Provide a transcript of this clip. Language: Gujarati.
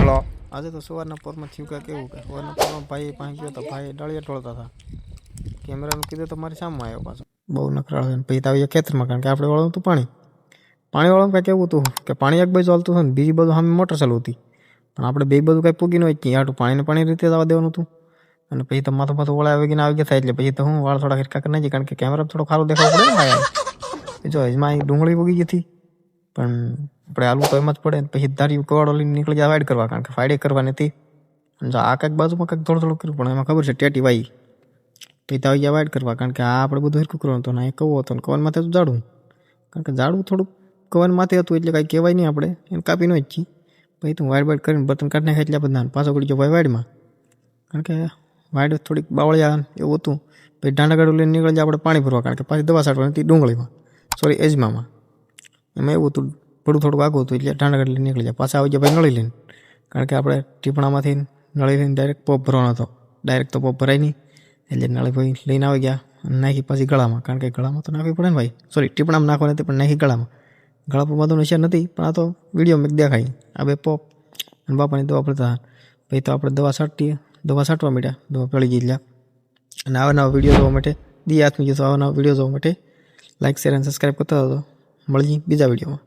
હલો આજે તો સવારના પોરમાં થયું કે કેવું કે સવારના પોરમાં ભાઈ પાંચ ગયો તો ભાઈ ડાળિયા ટોળતા હતા. કેમેરાનું કીધું તો મારી સામે આવ્યો પાછો. બહુ નખરાળ છે. પછી તો આવીએ ખેતરમાં, કારણ કે આપણે વાળવું હતું પાણી વાળવાનું કાંઈ કેવું હતું કે પાણી એક બાજુ ચાલતું હતું ને બીજી બાજુ સામે મોટર ચાલુ હતી. પણ આપણે બે બાજુ કાંઈ પૂગી ન હોય કે આટલું પાણી રીતે જવા દેવાનું હતું. અને પછી તો માથું વળાવી આવી ગયા થાય એટલે પછી તો હું વાળ થોડા હિરકા કરી નાખી, કારણ કે કેમેરા થોડો ખારો દેખાવો પડે ને ભાઈ. જો એમાં ડુંગળી પૂગી ગઈ હતી, પણ આપણે આલુ તો એમાં જ પડે. પછી ધારી કવાડો લઈને નીકળી જાય વાઇડ કરવા, કારણ કે ફાઇડે કરવાની હતી. જો આ કંઈક બાજુમાં કંઈક થોડું કર્યું, પણ એમાં ખબર છે ટેટી વાઈ. પછી તો આવી ગયા વાઇડ કરવા, કારણ કે આ આપણે બધું હિરકું કરવાનું હતું ને એ કવો હતો ને કવન માથે તો જાડું, કારણ કે જાડું થોડુંક કવન માથે હતું એટલે કાંઈ કહેવાય નહીં, આપણે એને કાપી ન જ. પછી તું વાઇડ કરીને બર્તન કાઢી નાખે એટલે બધા પાછો પડી ગયો ભાઈ વાઇડમાં, કારણ કે વાઇડ થોડીક બાવળિયા એવું હતું. પછી ડાંડાગાડું લઈને નીકળી જાય આપણે પાણી ભરવા, કારણ કે પાછી દવા છાંટવાની હતી ડુંગળીમાં, સોરી એજમામાં. એમાં એવું હતું થોડું આગું હતું એટલે ડાંડાગાડી લઈને નીકળી જાય. પાછા આવી ગયા ભાઈ નળી લઈને, કારણ કે આપણે ટીપણામાંથી નળી લઈને ડાયરેક્ટ પોપ ભરવાનો હતો. ડાયરેક્ટ તો પોપ ભરાય નહીં, એટલે નળી ભાઈ લઈને આવી ગયા અને નાખી પછી ગળામાં, કારણ કે ગળામાં તો નાખવી પડે ને ભાઈ. સોરી, ટીપણામાં નાખવાની હતી પણ નાખી ગળામાં. ગળા પર બધું નશા નથી, પણ આ તો વિડીયોમાં દેખાય. આ બે પોપ અને બાપાની દવા પડતા. પછી તો આપણે દવા છાંટવા માંડ્યા, દવા પડી ગઈ એટલે. અને આવા નવા વિડીયો જોવા માટે દી હાથમી જતો, આવા નવા વિડીયો જોવા માટે લાઇક, શેર અને સબસ્ક્રાઈબ કરતા હતો. મળીએ બીજા વિડીયોમાં.